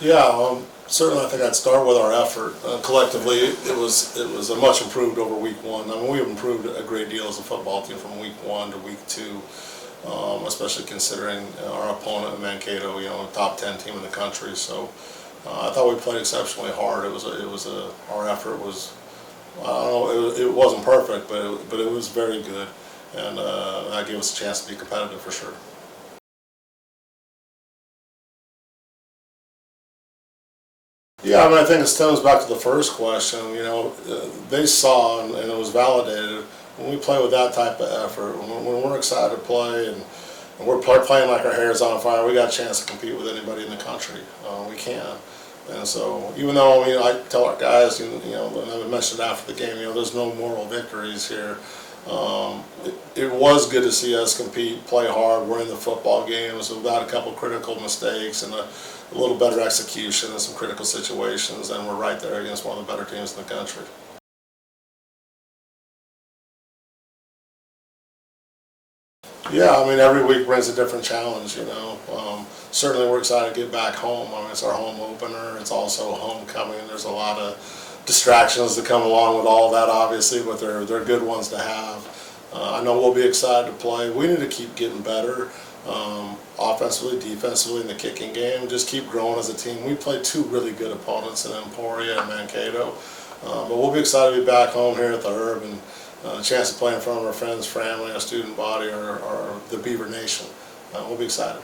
Yeah, certainly I think I'd start with our effort. Collectively, it was a much improved over week one. I mean, we've improved a great deal as a football team from week one to week two, especially considering our opponent, Mankato, a top 10 team in the country. So I thought we played exceptionally hard. Our effort was, I don't know, it wasn't perfect, but it was very good, and that gave us a chance to be competitive for sure. Yeah, I mean, I think it stems back to the first question. They saw and it was validated when we play with that type of effort, when we're excited to play and we're playing like our hair is on fire, we got a chance to compete with anybody in the country. We can. And so, even though I tell our guys, and I mentioned after the game, there's no moral victories here. It was good to see us compete, play hard. We're in the football games without a couple critical mistakes and a little better execution in some critical situations, and we're right there against one of the better teams in the country. Yeah, I mean, every week brings a different challenge, certainly we're excited to get back home. I mean, it's our home opener. It's also homecoming. There's a lot of distractions that come along with all that, obviously, but they're good ones to have. I know we'll be excited to play. We need to keep getting better, offensively, defensively, in the kicking game. Just keep growing as a team. We played two really good opponents in Concordia and Mankato, but we'll be excited to be back home here at the Herb and a chance to play in front of our friends, family, our student body, or the Beaver Nation. We'll be excited.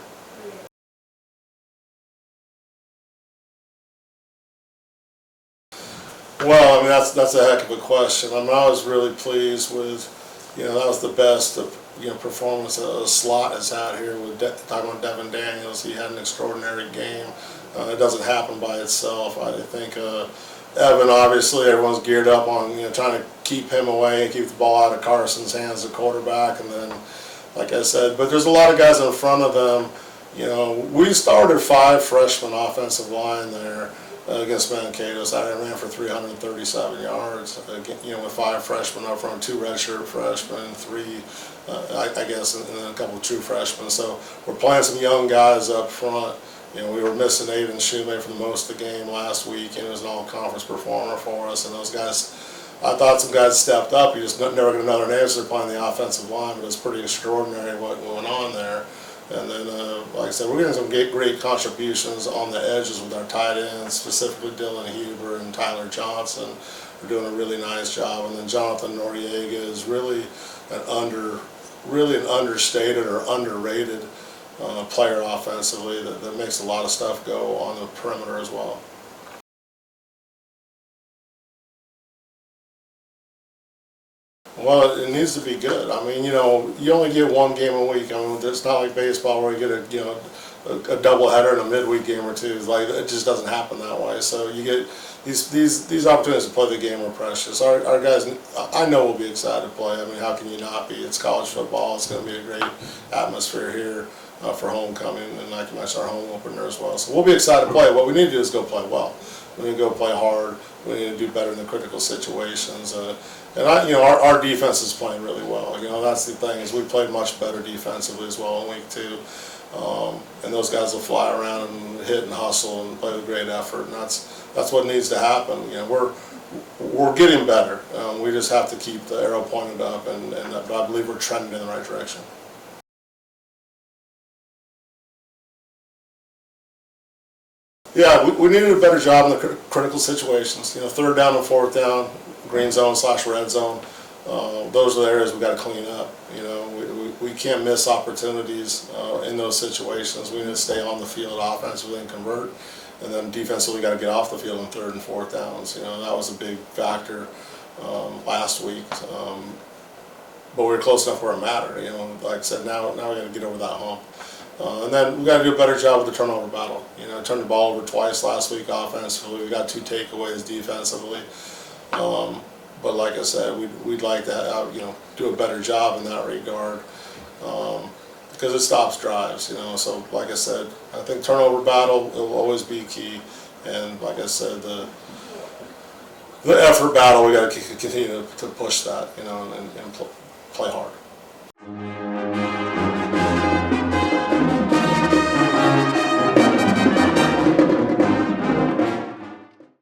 Well, I mean, that's a heck of a question. I mean, I was really pleased with, that was the best performance a slot has had here with talking about Devin Daniels. He had an extraordinary game. It doesn't happen by itself. I think Evan, obviously, everyone's geared up on trying to keep him away and keep the ball out of Carson's hands, the quarterback, and then, like I said, but there's a lot of guys in front of them. We started 5 freshman offensive line there against Mankato. Saturday ran for 337 yards. With 5 freshmen up front, 2 redshirt freshmen, 3, I guess, and then a couple of true freshmen. So we're playing some young guys up front. We were missing Aiden Shumate for the most of the game last week, and he was an all-conference performer for us. And those guys, I thought some guys stepped up. You just never get another name, so they're playing the offensive line, but it's pretty extraordinary what went on there. And then, like I said, we're getting some great contributions on the edges with our tight ends, specifically Dylan Huber and Tyler Johnson. We're doing a really nice job. And then Jonathan Noriega is really an understated or underrated player offensively that makes a lot of stuff go on the perimeter as well. Well, it needs to be good. I mean, you only get one game a week. I mean, it's not like baseball where you get a doubleheader and a midweek game or two. Like, it just doesn't happen that way. So you get these opportunities to play the game are precious. Our guys, I know, will be excited to play. I mean, how can you not be? It's college football. It's going to be a great atmosphere here for homecoming, and like you mentioned, our home opener as well. So we'll be excited to play. What we need to do is go play well. We need to go play hard. We need to do better in the critical situations. And our defense is playing really well. That's the thing, is we played much better defensively as well in week 2. And those guys will fly around and hit and hustle and play with great effort, and that's what needs to happen. We're getting better. We just have to keep the arrow pointed up, and I believe we're trending in the right direction. Yeah, we needed a better job in the critical situations. 3rd down and 4th down, green zone / red zone. Those are the areas we got to clean up. We can't miss opportunities in those situations. We need to stay on the field offensively and convert, and then defensively we got to get off the field in 3rd and 4th downs. That was a big factor last week, but we were close enough where it mattered. Like I said, now we got to get over that hump. And then we got to do a better job with the turnover battle. Turned the ball over twice last week offensively. We got 2 takeaways defensively. But like I said, we'd like to do a better job in that regard because it stops drives. So like I said, I think turnover battle will always be key. And like I said, the effort battle, we got to continue to push that, and play hard.